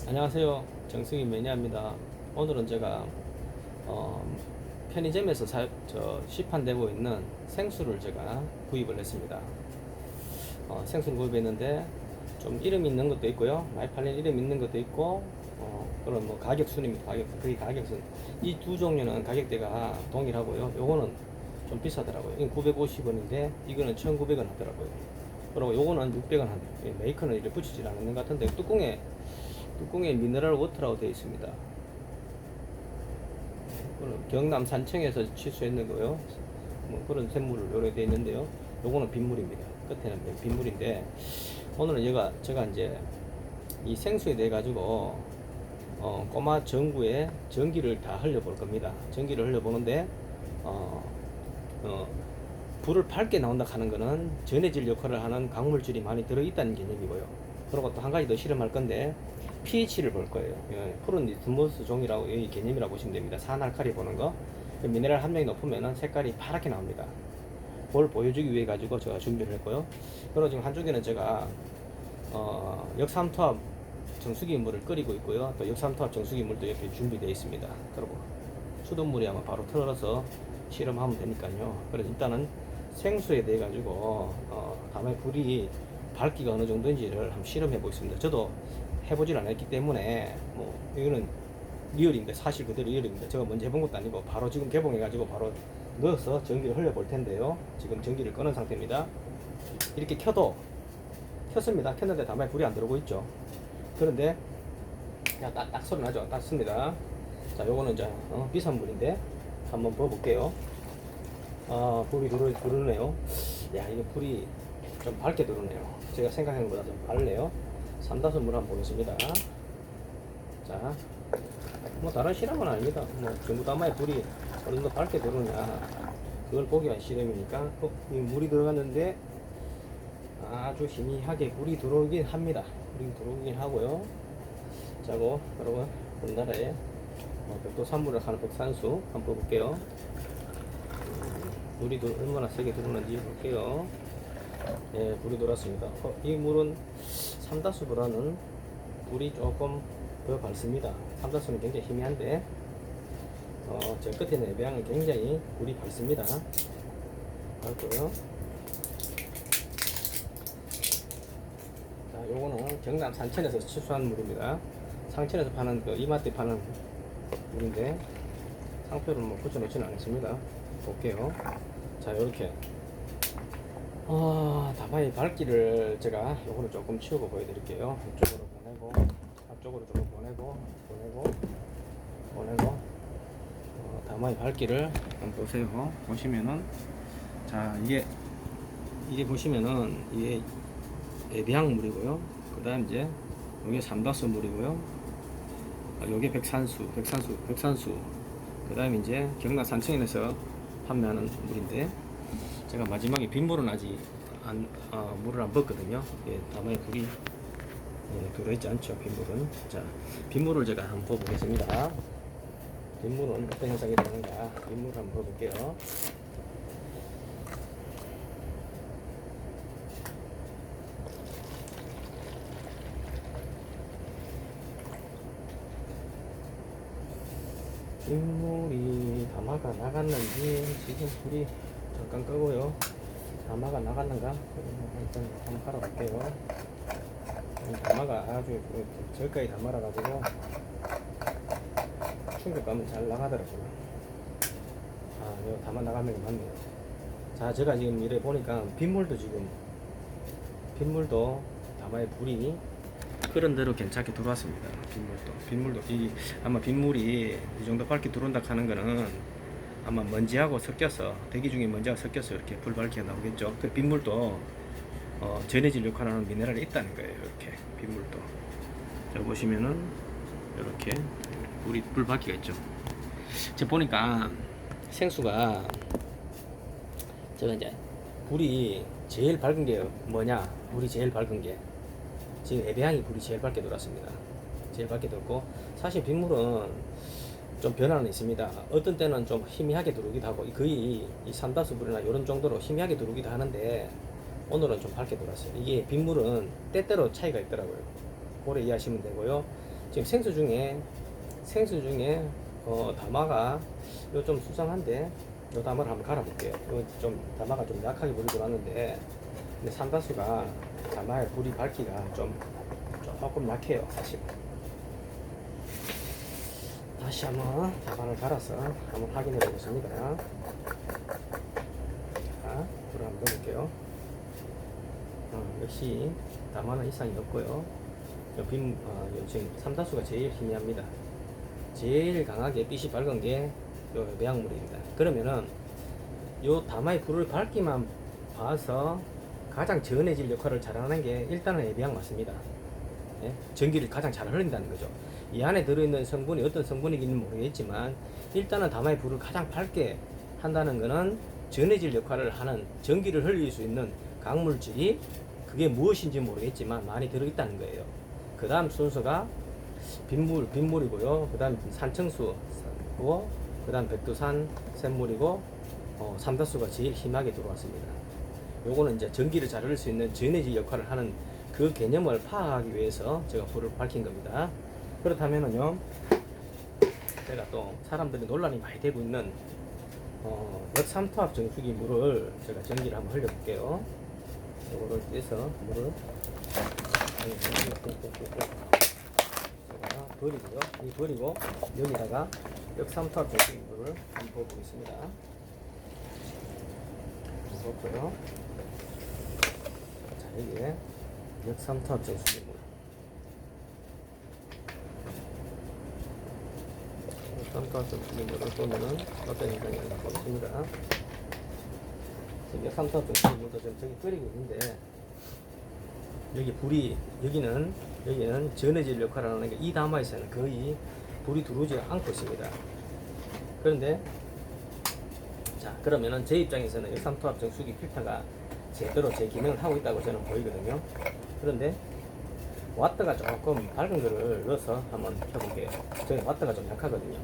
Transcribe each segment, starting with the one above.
안녕하세요. 정승희 매니아입니다. 오늘은 제가 어, 편의점에서 시판되고 있는 생수를 제가 구입을 했습니다. 생수를 구입했는데 좀 이름 있는 것도 있고요. 많이 팔린 이름 있는 것도 있고, 그런 뭐 가격 순입니다. 거의 가격 순. 이 두 종류는 가격대가 동일하고요. 요거는 좀 비싸더라고요. 이건 950원인데 이거는 1,900원 하더라고요. 그리고 요거는 600원 한대요. 메이커는 이렇게 붙이질 않는 것 같은데 뚜껑에 미네랄 워터라고 되어 있습니다. 경남 산청에서 취수했는 거요. 뭐 그런 샘물을 요래 되어 있는데요. 요거는 빗물입니다. 끝에는 빗물인데 오늘은 제가 이제 이 생수에 대해 가지고 꼬마 전구에 전기를 다 흘려볼 겁니다. 전기를 흘려보는데 어, 어, 불을 밝게 나온다 하는 거는 전해질 역할을 하는 광물질이 많이 들어있다는 개념이고요. 그리고 또 한 가지 더 실험할 건데 pH를 볼 거예요. 푸른 리트머스 종이라고 이 개념이라고 보시면 됩니다. 산알칼리 보는 거. 미네랄 함량이 높으면 색깔이 파랗게 나옵니다. 그걸 보여주기 위해 가지고 제가 준비를 했고요. 그리고 지금 한쪽에는 제가 역삼투압 정수기 물을 끓이고 있고요. 또 역삼투압 정수기 물도 옆에 준비되어 있습니다. 그리고 수돗물이 아마 바로 틀어서 실험하면 되니까요. 그래서 일단은 생수에 대해 가지고 다음에 불이 밝기가 어느 정도인지를 한번 실험해 보겠습니다. 저도 해보질 않았기 때문에 뭐 이거는 리얼입니다. 사실 그대로 리얼입니다. 제가 먼저 해본 것도 아니고 바로 지금 개봉해 가지고 바로 넣어서 전기를 흘려 볼 텐데요. 지금 전기를 끄는 상태입니다. 이렇게 켰습니다. 켰는데 다만 불이 안 들어오고 있죠. 그런데 딱 소리 나죠. 땄습니다. 자, 요거는 이제 비싼 물인데 한번 부어볼게요. 불이 들어오네요. 야, 이게 불이 좀 밝게 들어오네요. 제가 생각한 것보다 좀 밝네요. 삼다수 물 한번 보겠습니다. 자, 뭐 다른 실험은 아닙니다. 뭐 전부 다마의 불이 어느 정도 밝게 들어오냐 그걸 보기 위한 실험이니까. 이 물이 들어갔는데 아주 희미하게 물이 들어오긴 합니다. 물이 들어오긴 하고요. 자고 여러분 우리나라에 백도 산물을 하는 백산수 한번 볼게요. 물이 얼마나 세게 들어오는지 볼게요. 예, 불이 들어왔습니다. 이 물은 삼다수보다는 불이 조금 더 밝습니다. 삼다수는 굉장히 희미한데 저 끝에 있는 내배양은 굉장히 불이 밝습니다. 밝고요. 자, 요거는 경남 산천에서 취수한 물입니다. 상천에서 파는 그 이마트에 파는 물인데 상표를 뭐 붙여놓지는 않습니다. 볼게요. 자, 요렇게 다마의 밝기를 제가 요거를 조금 치우고 보여드릴게요. 이쪽으로 보내고 앞쪽으로 조금 보내고 다마의 밝기를 한번 보세요. 보시면은 자, 이게 보시면은 이게 예비향물이고요. 그 다음 이제 이게 삼다수 물이고요. 요게 백산수. 그 다음에 이제 경남 산청에서 판매하는 물인데 제가 마지막에 빗물은 아직 물을 안 붓거든요. 예, 다만에 불이 들어있지 않죠. 빗물은. 자, 빗물을 제가 한번 부어보겠습니다. 빗물은 어떤 현상이 되는가. 빗물을 한번 부어볼게요. 빗물이 담아가 나갔는지 지금 불이 잠깐 끄고요. 담아가 나갔는가? 일단 한번 팔아볼게요. 담아가 아주 저기까지 담아라가지고 충격감은 잘 나가더라고요. 이거 담아 나가는 게 맞네요. 자, 제가 지금 이래 보니까 빗물도 담아에 불이 그런 대로 괜찮게 들어왔습니다. 빗물도 아마 빗물이 이 정도 밝게 들어온다 하는 거는 아마 먼지하고 섞여서 대기 중에 먼지하고 섞여서 이렇게 불 밝게 나오겠죠. 그 빗물도 전해질 역할을 하는 미네랄이 있다는 거예요. 이렇게 빗물도 자 보시면은 이렇게 불 밝기가 있죠. 제가 보니까 생수가 제가 이제 불이 제일 밝은 게 뭐냐? 불이 제일 밝은 게 지금 예배향이 불이 제일 밝게 들어왔습니다. 제일 밝게 들었고 사실 빗물은 좀 변화는 있습니다. 어떤 때는 좀 희미하게 들어오기도 하고 거의 이 삼다수 물이나 이런 정도로 희미하게 들어오기도 하는데 오늘은 좀 밝게 들어왔어요. 이게 빗물은 때때로 차이가 있더라고요. 오래 이해하시면 되고요. 지금 생수 중에 다마가 요 좀 수상한데 요 다마를 한번 갈아볼게요. 요 좀 다마가 좀 약하게 물이 들어왔는데 근데 삼다수가 다마의 불이 밝기가 조금 약해요 사실. 다시 한번 다마를 갈아서 한번 확인해 보겠습니다. 자, 불을 한번 넣어볼게요. 역시 다마는 이상이 없고요. 지금 삼다수가 제일 희미합니다. 제일 강하게 빛이 밝은 게 요 배양물입니다. 그러면은 요 다마의 불을 밝기만 봐서 가장 전해질 역할을 잘하는 게 일단은 예비양 맞습니다. 예? 전기를 가장 잘 흘린다는 거죠. 이 안에 들어있는 성분이 어떤 성분이기는 모르겠지만 일단은 다마의 불을 가장 밝게 한다는 것은 전해질 역할을 하는 전기를 흘릴 수 있는 강물질이 그게 무엇인지 모르겠지만 많이 들어있다는 거예요. 그 다음 순서가 빗물이고요. 그 다음 산청수고 그 다음 백두산 샘물이고 삼다수가 제일 심하게 들어왔습니다. 요거는 이제 전기를 잘 흘릴 수 있는 전해질 역할을 하는 그 개념을 파악하기 위해서 제가 불을 밝힌 겁니다. 그렇다면은요, 제가 또 사람들이 논란이 많이 되고 있는 역삼투압 정수기 물을 제가 전기를 한번 흘려볼게요. 요거를 떼서 물을 제가 버리고 여기다가 역삼투압 정수기 물을 한번 부어보겠습니다. 부었고요. 자, 여기에 역삼투압 정수기 물. 역삼투압 정수기 물을 쏘면은 어떤 현상이 나타납니다. 지금 역삼투압 정수기 물도 지금 저기 끓이고 있는데 여기는 전해질 역할을 하는 게 이 다마에서는 거의 불이 들어오지 않고 있습니다. 그런데 자, 그러면은 제 입장에서는 역삼투압 정수기 필터가 제대로 제 기능을 하고 있다고 저는 보이거든요. 그런데 와트가 조금 밝은 거를 넣어서 한번 켜볼게요. 저희 와트가 좀 약하거든요.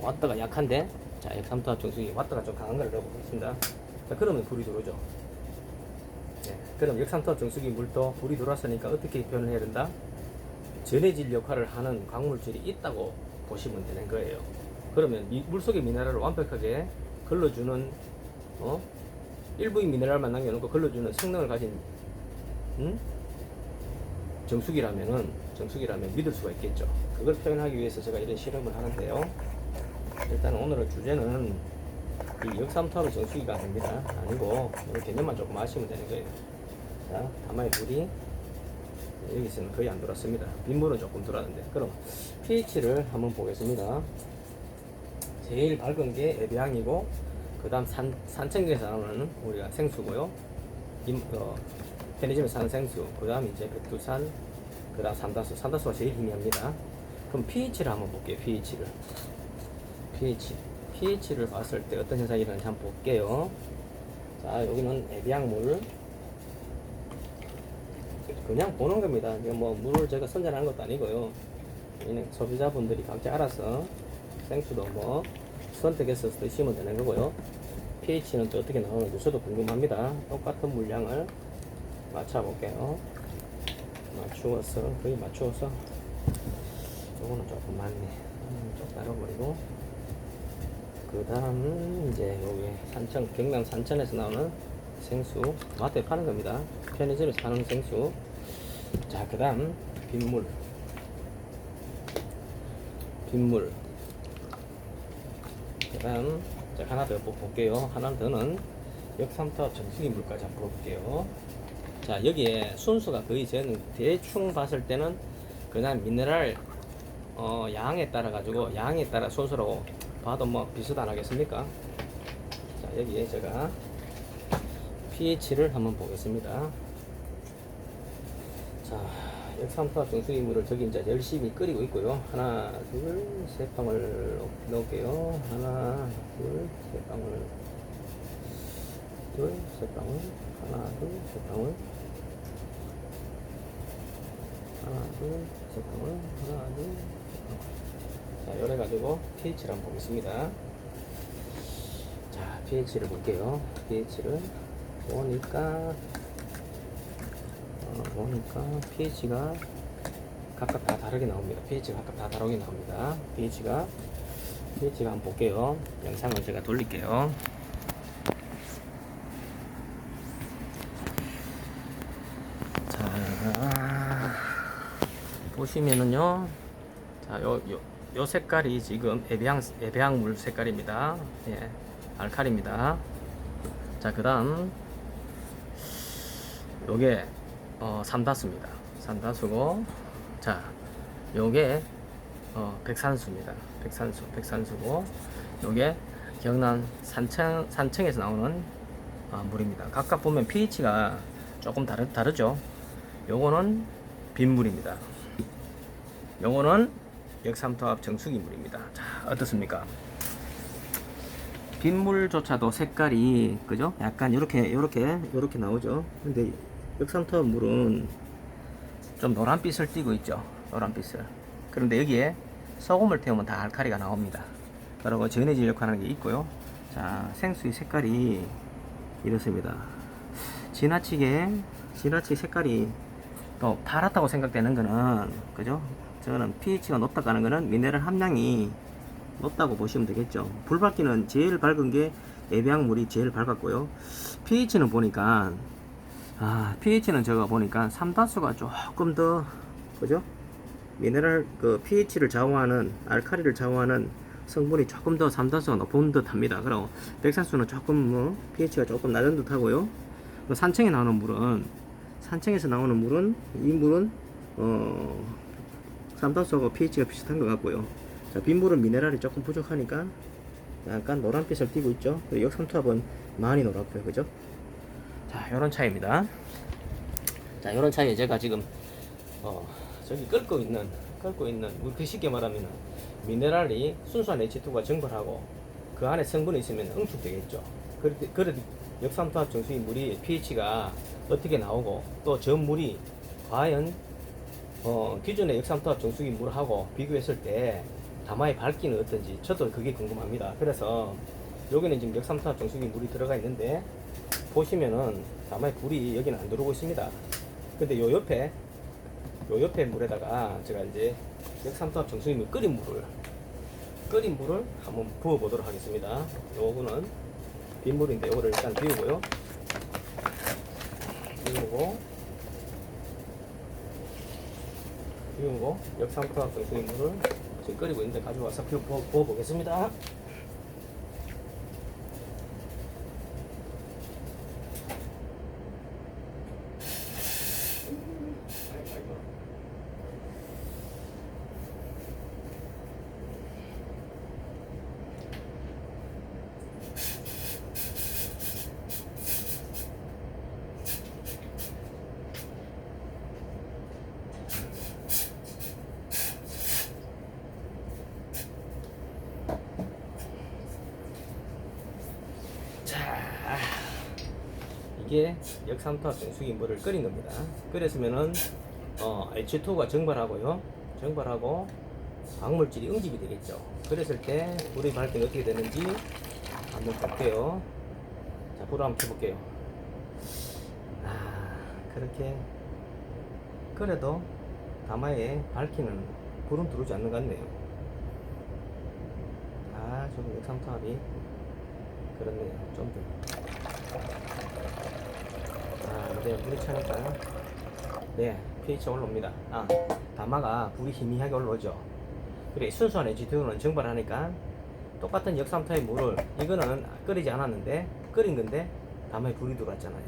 와트가 약한데, 자, 역삼투압 정수기 와트가 좀 강한 걸 넣어보겠습니다. 자, 그러면 불이 들어오죠. 네, 그럼 역삼투압 정수기 물도 불이 들어왔으니까 어떻게 표현을 해야 된다? 전해질 역할을 하는 광물질이 있다고 보시면 되는 거예요. 그러면 물속의 미네랄을 완벽하게 걸러주는 일부의 미네랄만 남겨놓고 걸러주는 성능을 가진 정수기라면 믿을 수가 있겠죠. 그걸 표현하기 위해서 제가 이런 실험을 하는데요. 일단 오늘의 주제는 이 역삼투압 정수기가 아닙니다. 아니고 이 개념만 조금 아시면 되는 거예요. 자, 다마의 불이 여기서는 거의 안 들어왔습니다. 빗물은 조금 들어왔는데, 그럼 pH를 한번 보겠습니다. 제일 밝은 게 예비양이고, 그 다음 산청에서 나오는 우리가 생수고요. 편의점에서 사는 생수, 그 다음 이제 백두산, 그 다음 삼다수가 제일 희미합니다. 그럼 pH를 한번 볼게요. pH를 봤을 때 어떤 현상이 일어나는지 한번 볼게요. 자, 여기는 예비양물. 그냥 보는 겁니다. 뭐 물을 제가 선전하는 것도 아니고요. 소비자분들이 각자 알아서 생수도 뭐 선택해서 드시면 되는 거고요. pH는 또 어떻게 나오는지 저도 궁금합니다. 똑같은 물량을 맞춰볼게요. 거의 맞추어서 요거는 조금 많네. 좀 따라버리고, 그 다음 이제 여기 경남 산천에서 나오는 생수 마트에 파는 겁니다. 편의점에서 파는 생수. 자, 그 다음 빗물. 그 다음 하나 더 볼게요. 하나 더는 역삼투압 정수기 물까지 한번 볼게요. 자, 여기에 순수가 거의 저는 대충 봤을 때는 그냥 미네랄 양에 따라 순수라고 봐도 뭐 비슷 안 하겠습니까? 자, 여기에 제가 pH를 한번 보겠습니다. 자, 역삼투압 정수기 물을 저기 이제 열심히 끓이고 있고요. 하나, 둘, 세 방울 넣을게요. 하나, 둘, 세 방울. 하나, 둘, 세 방울. 하나, 둘, 세 방울. 자, 요래가지고 pH를 한번 보겠습니다. 자, pH를 볼게요. pH를 보니까 pH가 각각 다 다르게 나옵니다. pH가 각각 다 다르게 나옵니다. pH가 한번 볼게요. 영상을 제가 돌릴게요. 자, 보시면은요. 자, 요 색깔이 지금 에베향물 색깔입니다. 예, 알칼리입니다. 자, 그 다음 요게 삼다수입니다. 삼다수고, 자, 요게 백산수입니다. 백산수고, 요게 경남 산청에서 나오는 물입니다. 각각 보면 pH가 조금 다르죠. 요거는 빗물입니다. 요거는 역삼투압 정수기 물입니다. 자, 어떻습니까? 빗물조차도 색깔이, 그죠? 약간 요렇게 나오죠. 근데 역삼투압 물은 좀 노란빛을 띠고 있죠. 노란빛을. 그런데 여기에 소금을 태우면 다 알칼리가 나옵니다. 그리고 전해질 역할하는 게 있고요. 자, 생수의 색깔이 이렇습니다. 지나치게 색깔이 또 파랗다고 생각되는 거는, 그죠? 저는 pH가 높다고 하는 거는 미네랄 함량이 높다고 보시면 되겠죠. 불밝기는 제일 밝은 게 에베향물이 제일 밝았고요. pH는 보니까, pH는 제가 보니까 삼다수가 조금 더, 그죠? 미네랄 그 pH를 좌우하는, 알칼리를 좌우하는 성분이 조금 더 삼다수가 높은 듯 합니다. 그럼 백산수는 조금 pH가 조금 낮은 듯 하고요. 산청에서 나오는 물은 이 물은 삼다수하고 pH가 비슷한 것 같고요. 자, 빗물은 미네랄이 조금 부족하니까 약간 노란빛을 띠고 있죠. 그리고 역삼투압은 많이 노랗고요, 그죠? 자, 요런 차이입니다. 자, 요런 차이에 제가 지금 저기 끓고 있는 그 쉽게 말하면 미네랄이 순수한 H2가 증발하고 그 안에 성분이 있으면 응축되겠죠. 그래도 역삼투압 정수기 물이 pH가 어떻게 나오고, 또 저 물이 과연 기존의 역삼투압 정수기 물하고 비교했을 때 다마의 밝기는 어떤지 저도 그게 궁금합니다. 그래서 여기는 지금 역삼투압 정수기 물이 들어가 있는데, 보시면은 다마의 불이 여기는 안 들어오고 있습니다. 근데 요 옆에 물에다가 제가 이제 역삼투압 정수기 물 끓인 물을 한번 부어 보도록 하겠습니다. 요거는 빗물인데 요거를 일단 비우고 역삼투압 정수기 물을 지금 끓이고 있는데 가져와서 부어 보겠습니다. 이게 역삼투압 정수기 물을 끓인 겁니다. 끓였으면은 H2가 증발하고 광물질이 응집이 되겠죠. 그랬을 때 불의 밝기는 어떻게 되는지 한번 볼게요. 자, 불을 한번 켜볼게요. 그렇게 그래도 다마에 밝기는 불은 들어오지 않는 것 같네요. 좀 역삼투압이 그렇네요. 좀 더. 이제 물이 차니까 pH가 올라옵니다. 다마가 불이 희미하게 올라오죠. 그래, 순수한 H2는 증발하니까 똑같은 역삼투압의 물을, 이거는 끓이지 않았는데 끓인 건데 다마에 불이 들어왔잖아요.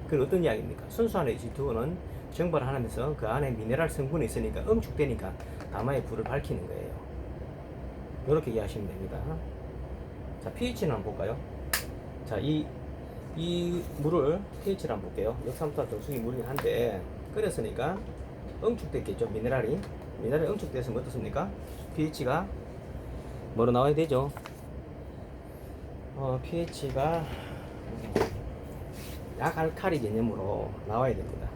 그건 어떤 이야기입니까? 순수한 H2는 증발하면서 그 안에 미네랄 성분이 있으니까 응축되니까 다마에 불을 밝히는 거예요. 이렇게 이해하시면 됩니다. 자, pH는 한번 볼까요? 자, 이 물을 pH를 한번 볼게요. 역삼투압 정수기 물이긴 한데 끓였으니까 응축됐겠죠. 미네랄이 응축됐으면 어떻습니까? pH가 뭐로 나와야 되죠? pH가 약알칼리 개념으로 나와야 됩니다.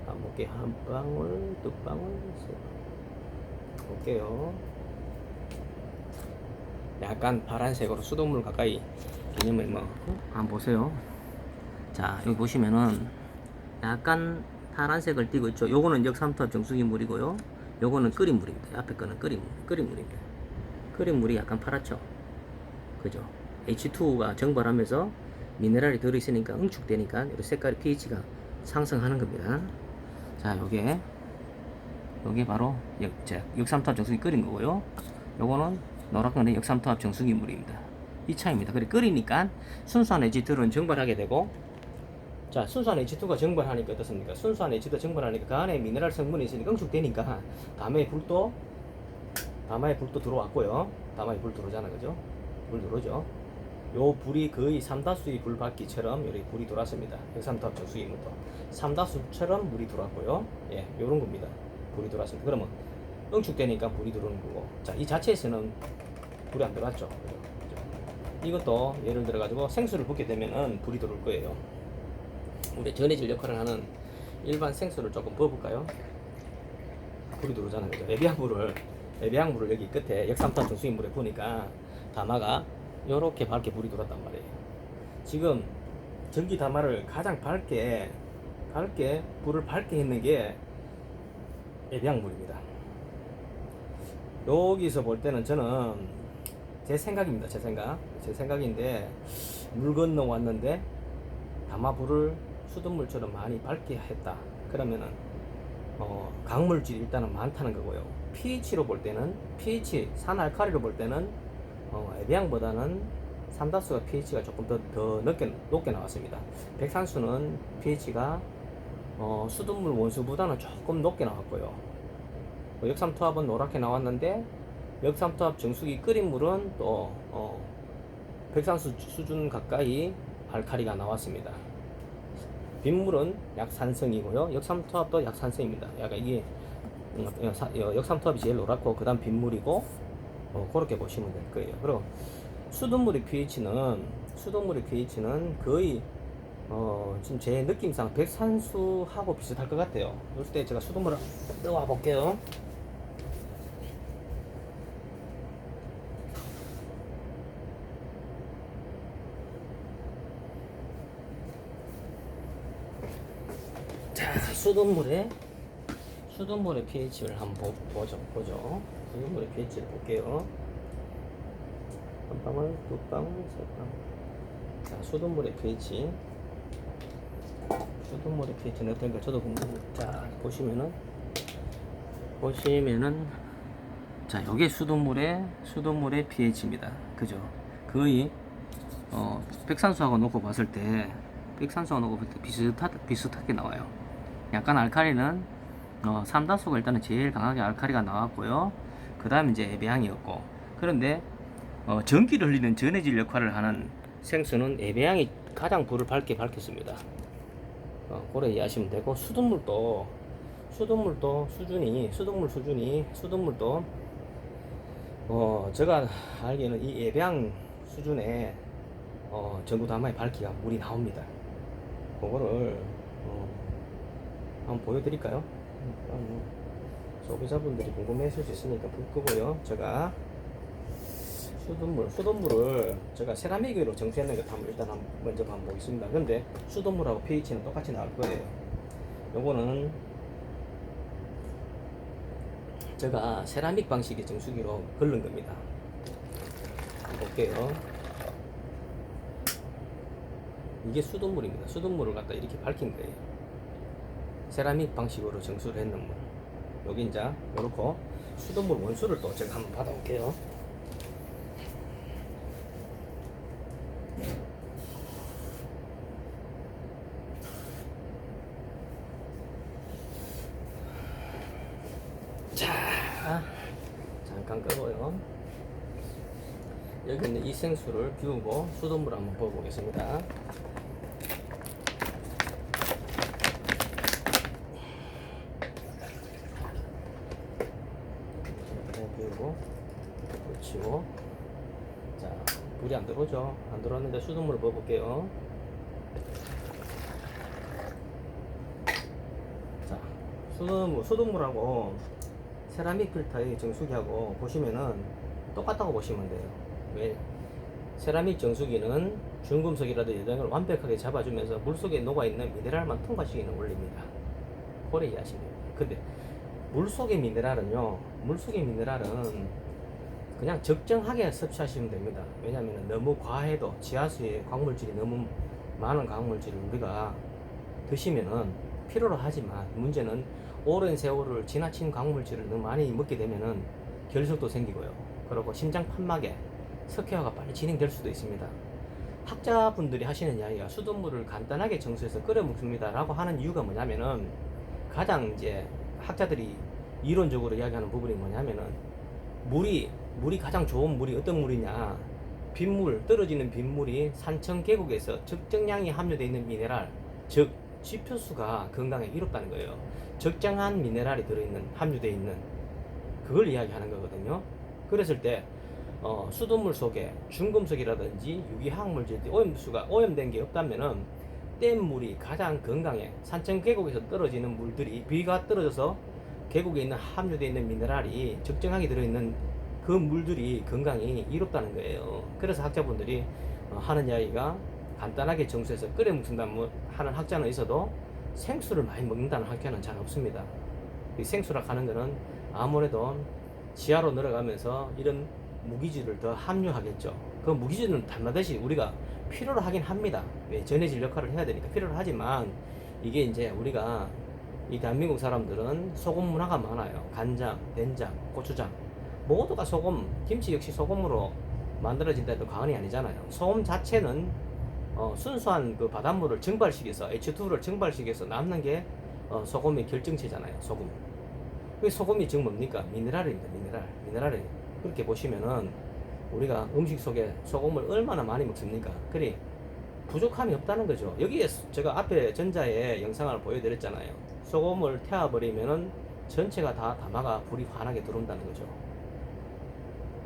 한번 볼게요. 한 방울, 두 방울, 세 방울. 볼게요. 약간 파란색으로 수돗물 가까이 개념을 한번 보세요. 자, 여기 보시면은 약간 파란색을 띠고 있죠. 요거는 역삼투압 정수기 물이고요. 요거는 끓인 물입니다. 앞에 거는 끓인 물입니다. 끓인 물이 약간 파랗죠. 그죠? H2가 증발하면서 미네랄이 들어있으니까 응축되니까 이렇게 색깔이 pH가 상승하는 겁니다. 자, 요게 바로 역삼투압 정수기 끓인 거고요. 요거는 노랗거는 역삼투압 정수기 물입니다. 이 차이입니다. 그래 끓이니까 순수한 H2는 증발하게 되고, 자, 순수한 H2가 증발하니까 어떻습니까? 순수한 H2가 증발하니까 그 안에 미네랄 성분이 있으니까 응축되니까 다마에 불도 들어왔고요. 다마에 불 들어오잖아, 그죠? 불 들어오죠. 요 불이 거의 삼다수의 불받기처럼 여기 불이 들어왔습니다. 역삼투압 정수기 물도 삼다수처럼 물이 들어왔고요. 예, 요런 겁니다. 불이 들어왔습니다. 그러면 응축되니까 불이 들어오는 거고, 자, 이 자체에서는 불이 안 들어왔죠. 그죠? 이것도 예를 들어 가지고 생수를 붓게 되면은 불이 들어올 거예요. 우리 전해질 역할을 하는 일반 생수를 조금 부어볼까요? 불이 들어오잖아요. 그죠? 애비양 물을 여기 끝에 역삼투압 정수기 물에 부으니까 다마가 요렇게 밝게 불이 들어왔단 말이에요. 지금 전기 다마를 가장 불을 밝게 했는 게 애비양 물입니다. 여기서 볼 때는 저는 제 생각입니다. 제 생각인데, 물 건너 왔는데 다마불을 수돗물처럼 많이 밝게 했다. 그러면은 강물질이 일단은 많다는 거고요. pH로 볼 때는 산알칼리로 볼 때는 에비앙보다는 삼다수가 pH가 조금 더 높게 나왔습니다. 백산수는 pH가 수돗물 원수보다는 조금 높게 나왔고요. 역삼투압은 노랗게 나왔는데, 역삼투압 정수기 끓인 물은 또 백산수 수준 가까이 알칼리가 나왔습니다. 빈물은 약산성이고요. 역삼투압도 약산성입니다. 약간 이게 역삼투압이 제일 노랗고 그 다음 빈물이고, 그렇게 보시면 될 거예요. 그리고 수돗물의 pH는 거의 지금 제 느낌상 백산수하고 비슷할 것 같아요. 이럴 때 제가 수돗물을 넣어 볼게요. 자, 수돗물의 pH를 한번 보죠. 수돗물의 pH를 볼게요. 한 방울, 두 방울, 세 방울. 자, 수돗물의 pH는 어떤가 저도 궁금해요. 자, 보시면은 자, 요게 수돗물의 pH입니다. 그죠? 거의 백산수하고 놓고 봤을 때 비슷하게 나와요. 약간 알칼리는 삼다수가 일단은 제일 강하게 알칼리가 나왔고요. 그 다음에 이제 애배양이었고, 그런데 전기를 흘리는 전해질 역할을 하는 생수는 애배양이 가장 불을 밝게 밝혔습니다. 그래 이해하시면 되고, 수돗물도 제가 알기에는 이 애배양 수준의 전구 다마의 밝기가 물이 나옵니다. 그거를 한번 보여드릴까요? 소비자분들이 궁금해하실 수 있으니까 불 끄고요. 제가 수돗물을 제가 세라믹으로 정수했는 거 일단 먼저 한번 보겠습니다. 근데 수돗물하고 pH는 똑같이 나올 거예요. 요거는 제가 세라믹 방식의 정수기로 걸른 겁니다. 볼게요. 이게 수돗물입니다. 수돗물을 갖다 이렇게 밝힌 거예요. 세라믹 방식으로 정수를 했는 물. 여기 이제 요렇게 수돗물 원수를 또 제가 한번 받아올게요. 자, 잠깐 끄고요. 여기 있는 이 생수를 비우고 수돗물 한번 부어보겠습니다. 비우고 붙이고, 자, 물이 안 들어오죠? 안 들어왔는데 수돗물을 부어볼게요. 자, 수돗물하고 세라믹 필터의 정수기하고 보시면은 똑같다고 보시면 돼요. 왜? 세라믹 정수기는 중금속이라든지 이런 걸 완벽하게 잡아주면서 물속에 녹아있는 미네랄만 통과시키는 원리입니다. 그래 이해하시면 됩니다. 근데 물속의 미네랄은 그냥 적정하게 섭취하시면 됩니다. 왜냐하면 너무 과해도 지하수에 광물질이 너무 많은 광물질을 우리가 드시면은 필요로 하지만 문제는 오랜 세월을 지나친 광물질을 너무 많이 먹게 되면은 결석도 생기고요. 그리고 심장 판막에 석회화가 빨리 진행될 수도 있습니다. 학자분들이 하시는 이야기가 수돗물을 간단하게 정수해서 끓여 먹습니다 라고 하는 이유가 뭐냐면은 가장 이제 학자들이 이론적으로 이야기하는 부분이 뭐냐면은 물이 가장 좋은 물이 어떤 물이냐, 빗물, 떨어지는 빗물이 산천 계곡에서 적정량이 함유되어 있는 미네랄, 즉 지표수가 건강에 이롭다는 거예요. 적정한 미네랄이 들어있는, 함유되어 있는 그걸 이야기하는 거거든요. 그랬을 때 수돗물 속에 중금속이라든지 유기화학물질이 오염된 게 없다면은 댐물이 가장 건강해. 산천 계곡에서 떨어지는 물들이 비가 떨어져서 계곡에 있는 함유되어 있는 미네랄이 적정하게 들어있는 그 물들이 건강이 이롭다는 거예요. 그래서 학자분들이 하는 이야기가 간단하게 정수해서 끓여 먹는다 하는 학자는 있어도 생수를 많이 먹는다는 학자는 잘 없습니다. 이 생수라 하는 거는 아무래도 지하로 내려가면서 이런 무기질을 더 함유하겠죠. 그 무기질은 담나듯이 우리가 필요로 하긴 합니다. 왜? 전해질 역할을 해야 되니까 필요로 하지만 이게 이제 우리가 이 대한민국 사람들은 소금 문화가 많아요. 간장, 된장, 고추장 모두가 소금, 김치 역시 소금으로 만들어진다 해도 과언이 아니잖아요. 소금 자체는 순수한 그 바닷물을 증발시켜서 H2를 증발시켜서 남는 게 소금의 결정체잖아요. 소금. 그 소금이 지금 뭡니까? 미네랄입니다. 미네랄이 그렇게 보시면은 우리가 음식 속에 소금을 얼마나 많이 먹습니까? 그래 부족함이 없다는 거죠. 여기에 제가 앞에 전자에 영상을 보여드렸잖아요. 소금을 태워버리면은 전체가 다 담아가 불이 환하게 들어온다는 거죠.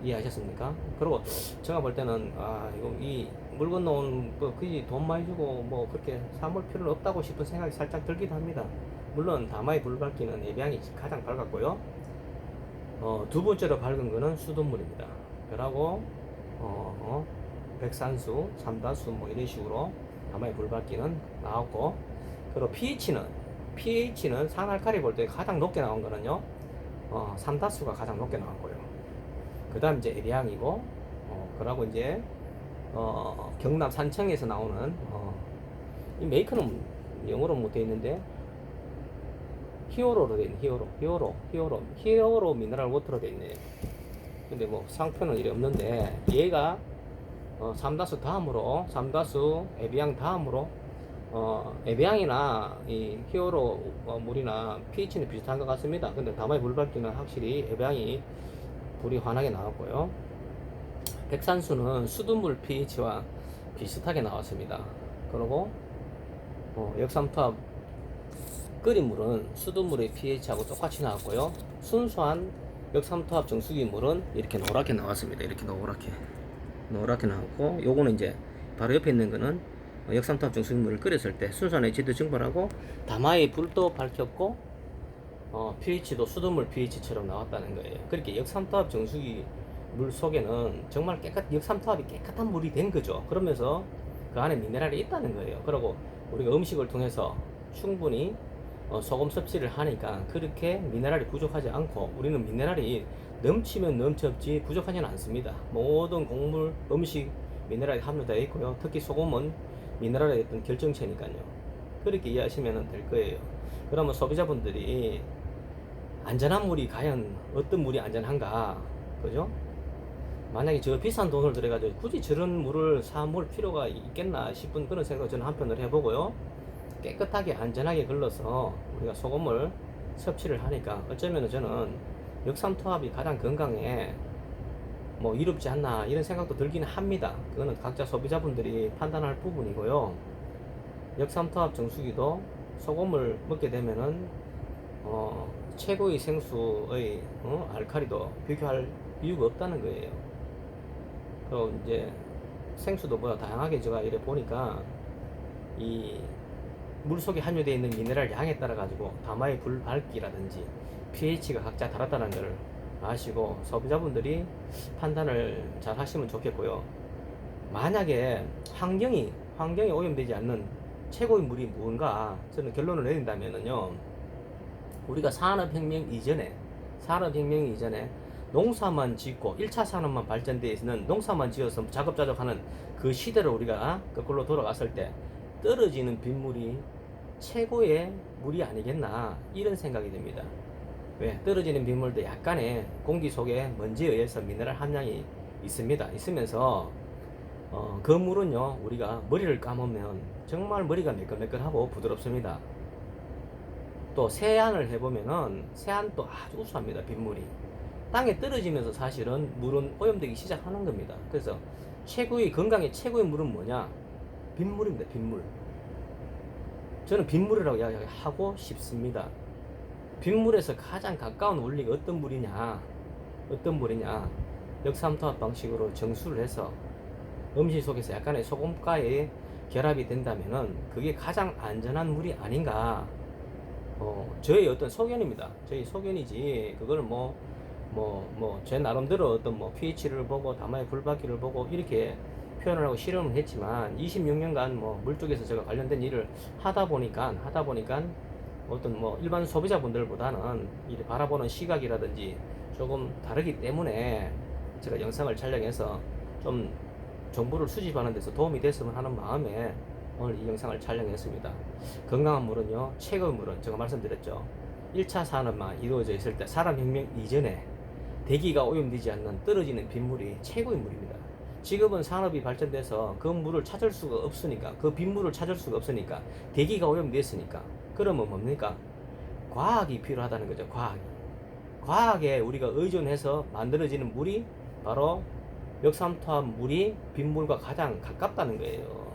이해하셨습니까? 그리고 제가 볼 때는 이거 이 물 건너온 그지 돈 많이 주고 뭐 그렇게 사물 필요는 없다고 싶은 생각이 살짝 들기도 합니다. 물론 다마의 불 밝기는 예비양이 가장 밝았고요. 두 번째로 밝은 거는 수돗물입니다. 그러고 백산수, 삼다수 뭐 이런 식으로 다마의 불 밝기는 나왔고, 그리고 pH는 산알칼리 볼 때 가장 높게 나온 거는요. 삼다수가 가장 높게 나왔고요. 그 다음 이제 에비앙이고, 그러고 이제 경남 산청에서 나오는 이 메이커는 영어로 못 되어 있는데 히어로로 되어 있네. 히어로 미네랄 워터로 되어 있네. 근데 뭐 상표는 이래 없는데 얘가 삼다수 에비앙 다음으로 에비앙이나 이 히어로 물이나 pH는 비슷한 것 같습니다. 근데 다마의 물 밝기는 확실히 에비앙이 불이 환하게 나왔고요. 백산수는 수돗물 pH와 비슷하게 나왔습니다. 그리고 역삼투압 끓인 물은 수돗물의 pH하고 똑같이 나왔고요. 순수한 역삼투압 정수기 물은 이렇게 노랗게 나왔습니다. 이렇게 노랗게 나왔고, 요거는 이제 바로 옆에 있는 거는 역삼투압 정수기 물을 끓였을 때 순수한 H도 증발하고 다마의 불도 밝혔고 pH도 수돗물 pH처럼 나왔다는 거예요. 그렇게 역삼투압 정수기 물 속에는 정말 역삼투압이 깨끗한 물이 된 거죠. 그러면서 그 안에 미네랄이 있다는 거예요. 그리고 우리가 음식을 통해서 충분히 소금 섭취를 하니까 그렇게 미네랄이 부족하지 않고, 우리는 미네랄이 넘치면 넘쳤지 부족하지는 않습니다. 모든 곡물, 음식 미네랄이 함유되어 있고요. 특히 소금은 미네랄의 어떤 결정체니까요. 그렇게 이해하시면 될 거예요. 그러면 소비자분들이 안전한 물이 과연 어떤 물이 안전한가, 그죠? 만약에 저 비싼 돈을 들여가지고 굳이 저런 물을 사먹을 필요가 있겠나 싶은 그런 생각을 저는 한편으로 해보고요. 깨끗하게 안전하게 걸러서 우리가 소금을 섭취를 하니까 어쩌면 저는 역삼투압이 가장 건강에 뭐 이롭지 않나 이런 생각도 들기는 합니다. 그거는 각자 소비자분들이 판단할 부분이고요. 역삼투압 정수기도 소금을 먹게 되면은 최고의 생수의 알칼리도 비교할 이유가 없다는 거예요. 그리고 이제 생수도 뭐 다양하게 제가 이래 보니까 이 물속에 함유되어 있는 미네랄 양에 따라 가지고 다마의 불 밝기라든지 pH가 각자 다르다는 것을 아시고 소비자분들이 판단을 잘 하시면 좋겠고요. 만약에 환경이 오염되지 않는 최고의 물이 무언가 저는 결론을 내린다면은요, 우리가 산업혁명 이전에 농사만 짓고 1차 산업만 발전되어 있는 농사만 지어서 자급자족하는 그 시대로 우리가 거꾸로 돌아갔을 때 떨어지는 빗물이 최고의 물이 아니겠나 이런 생각이 듭니다. 왜? 떨어지는 빗물도 약간의 공기 속에 먼지에 의해서 미네랄 함량이 있습니다. 있으면서 그 물은요 우리가 머리를 감으면 정말 머리가 매끈매끈하고 부드럽습니다. 또 세안을 해보면은 세안도 아주 우수합니다. 빗물이 땅에 떨어지면서 사실은 물은 오염되기 시작하는 겁니다. 그래서 건강의 최고의 물은 뭐냐? 빗물입니다. 빗물. 저는 빗물이라고 이야기하고 싶습니다. 빗물에서 가장 가까운 원리가 어떤 물이냐? 역삼투압 방식으로 정수를 해서 음식 속에서 약간의 소금가에 결합이 된다면은 그게 가장 안전한 물이 아닌가. 저의 어떤 소견입니다. 저희 소견이지, 그거를 제 나름대로 어떤 pH를 보고 다마의 불박기를 보고 이렇게 표현을 하고 실험을 했지만 26년간 물 쪽에서 제가 관련된 일을 하다 보니까 어떤 일반 소비자분들보다는 이 바라보는 시각이라든지 조금 다르기 때문에 제가 영상을 촬영해서 좀 정보를 수집하는 데서 도움이 됐으면 하는 마음에 오늘 이 영상을 촬영했습니다. 건강한 물은요, 최고의 물은 제가 말씀드렸죠. 1차 산업만 이루어져 있을 때 산업혁명 이전에 대기가 오염되지 않는 떨어지는 빗물이 최고의 물입니다. 지금은 산업이 발전돼서 그 물을 찾을 수가 없으니까, 그 빗물을 찾을 수가 없으니까, 대기가 오염됐으니까, 그러면 뭡니까? 과학이 필요하다는 거죠. 과학에 우리가 의존해서 만들어지는 물이 바로 역삼투압 물이 빗물과 가장 가깝다는 거예요.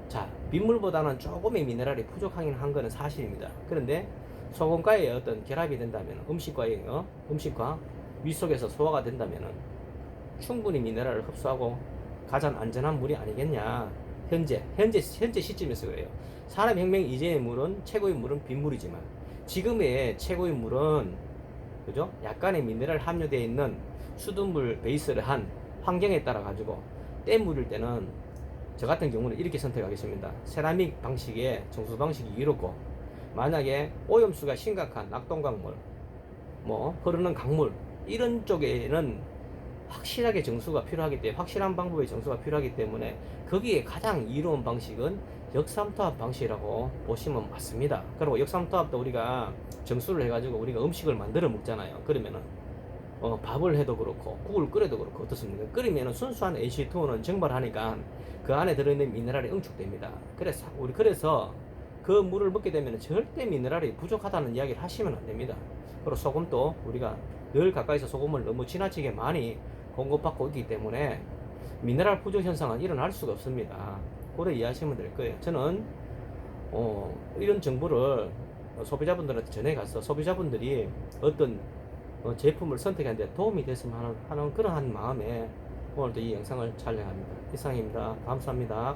자, 빗물보다는 조금의 미네랄이 부족하긴 한 거는 사실입니다. 그런데 소금가에 어떤 결합이 된다면 음식과 위 속에서 소화가 된다면 충분히 미네랄을 흡수하고 가장 안전한 물이 아니겠냐. 현재 시점에서 그래요. 산업혁명 이전의 물은, 최고의 물은 빗물이지만 지금의 최고의 물은, 그죠? 약간의 미네랄 함유되어 있는 수돗물 베이스를 한 환경에 따라 가지고 댐물일 때는 저 같은 경우는 이렇게 선택하겠습니다. 세라믹 방식의 정수 방식이 이렇고, 만약에 오염수가 심각한 낙동강물, 흐르는 강물 이런 쪽에는 확실하게 정수가 필요하기 때문에, 확실한 방법의 정수가 필요하기 때문에 거기에 가장 이로운 방식은 역삼투압 방식이라고 보시면 맞습니다. 그리고 역삼투압도 우리가 정수를 해가지고 우리가 음식을 만들어 먹잖아요. 그러면은 밥을 해도 그렇고 국을 끓여도 그렇고 어떻습니까? 끓이면 순수한 H2O는 증발하니까 그 안에 들어있는 미네랄이 응축됩니다. 그래서 그 물을 먹게 되면 절대 미네랄이 부족하다는 이야기를 하시면 안 됩니다. 그리고 소금도 우리가 늘 가까이서 소금을 너무 지나치게 많이 공급받고 있기 때문에 미네랄 부족 현상은 일어날 수가 없습니다. 그래 이해하시면 될 거예요. 저는 이런 정보를 소비자분들한테 전해가서 소비자분들이 어떤 제품을 선택하는 데 도움이 됐으면 하는 그러한 마음에 오늘도 이 영상을 촬영합니다. 이상입니다. 감사합니다.